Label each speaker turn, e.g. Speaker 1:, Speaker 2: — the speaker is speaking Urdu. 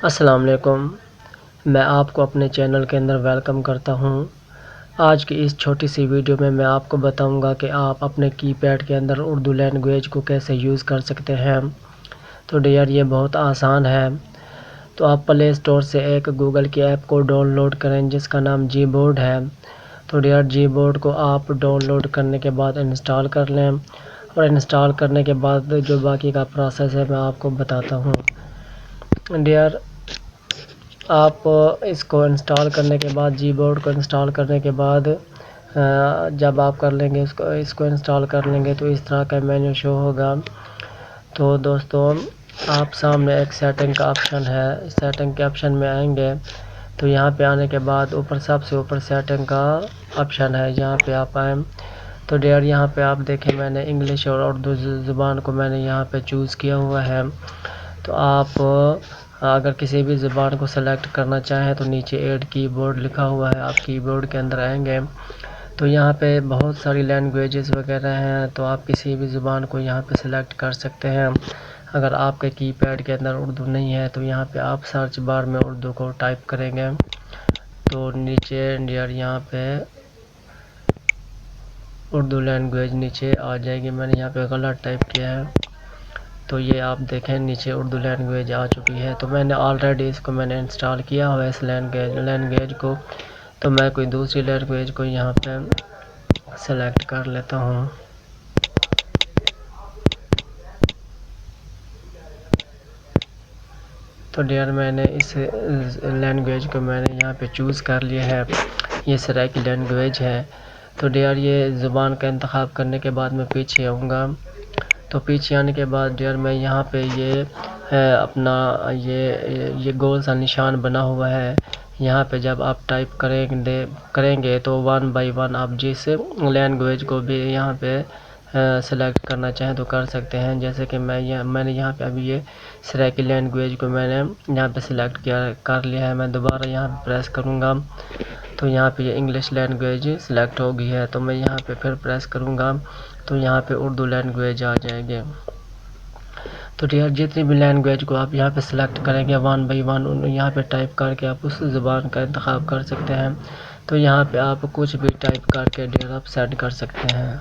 Speaker 1: السلام علیکم، میں آپ کو اپنے چینل کے اندر ویلکم کرتا ہوں۔ آج کی اس چھوٹی سی ویڈیو میں آپ کو بتاؤں گا کہ آپ اپنے کی پیڈ کے اندر اردو لینگویج کو کیسے یوز کر سکتے ہیں۔ تو ڈیئر یہ بہت آسان ہے۔ تو آپ پلے اسٹور سے ایک گوگل کی ایپ کو ڈاؤن لوڈ کریں جس کا نام جی بورڈ ہے۔ تو ڈیئر جی بورڈ کو آپ ڈاؤن لوڈ کرنے کے بعد انسٹال کر لیں، اور انسٹال کرنے کے بعد جو باقی کا پروسیس ہے میں آپ کو بتاتا ہوں۔ ڈیئر آپ اس کو انسٹال کرنے کے بعد جی بورڈ کو انسٹال کرنے کے بعد جب آپ کر لیں گے اس کو انسٹال کر لیں گے تو اس طرح کا مینیو شو ہوگا۔ تو دوستوں آپ سامنے ایک سیٹنگ کا آپشن ہے، سیٹنگ کے آپشن میں آئیں گے تو یہاں پہ آنے کے بعد اوپر سب سے اوپر سیٹنگ کا آپشن ہے، یہاں پہ آپ آئیں تو ڈیئر یہاں پہ آپ دیکھیں میں نے انگلش اور اردو زبان کو میں نے یہاں پہ چوز کیا ہوا ہے۔ تو آپ اگر کسی بھی زبان کو سلیکٹ کرنا چاہیں تو نیچے ایڈ کی بورڈ لکھا ہوا ہے، آپ کی بورڈ کے اندر آئیں گے تو یہاں پہ بہت ساری لینگویجز وغیرہ ہیں، تو آپ کسی بھی زبان کو یہاں پہ سلیکٹ کر سکتے ہیں۔ اگر آپ کے کی پیڈ کے اندر اردو نہیں ہے تو یہاں پہ آپ سرچ بار میں اردو کو ٹائپ کریں گے تو نیچے ڈیئر یہاں پہ اردو لینگویج نیچے آ جائے گی۔ میں نے یہاں پہ غلط ٹائپ کیا ہے تو یہ آپ دیکھیں نیچے اردو لینگویج آ چکی ہے۔ تو میں نے آلریڈی اس کو میں نے انسٹال کیا ہوا ہے اس لینگویج کو، تو میں کوئی دوسری لینگویج کو یہاں پہ سلیکٹ کر لیتا ہوں۔ تو ڈیئر میں نے اس لینگویج کو میں نے یہاں پہ چوز کر لیا ہے، یہ سرائیکی لینگویج ہے۔ تو ڈیئر یہ زبان کا انتخاب کرنے کے بعد میں پیچھے آؤں گا، تو پیچھے آنے کے بعد ڈیئر میں یہاں پہ یہ اپنا یہ گول سا نشان بنا ہوا ہے، یہاں پہ جب آپ ٹائپ کریں گے تو 1 بائی 1 آپ جس لینگویج کو بھی یہاں پہ سلیکٹ کرنا چاہیں تو کر سکتے ہیں۔ جیسے کہ میں نے یہاں پہ ابھی یہ سرائیکی لینگویج کو میں نے یہاں پہ سلیکٹ کر لیا ہے۔ میں دوبارہ یہاں پہ پریس کروں گا تو یہاں پہ یہ انگلش لینگویج سلیکٹ ہو گئی ہے، تو میں یہاں پہ پھر پریس کروں گا تو یہاں پہ اردو لینگویج آ جائے گی۔ تو ڈیئر جتنی بھی لینگویج کو آپ یہاں پہ سلیکٹ کریں گے 1 بائی 1 یہاں پہ ٹائپ کر کے آپ اس زبان کا انتخاب کر سکتے ہیں۔ تو یہاں پہ آپ کچھ بھی ٹائپ کر کے ڈیئر آپ سینڈ کر سکتے ہیں۔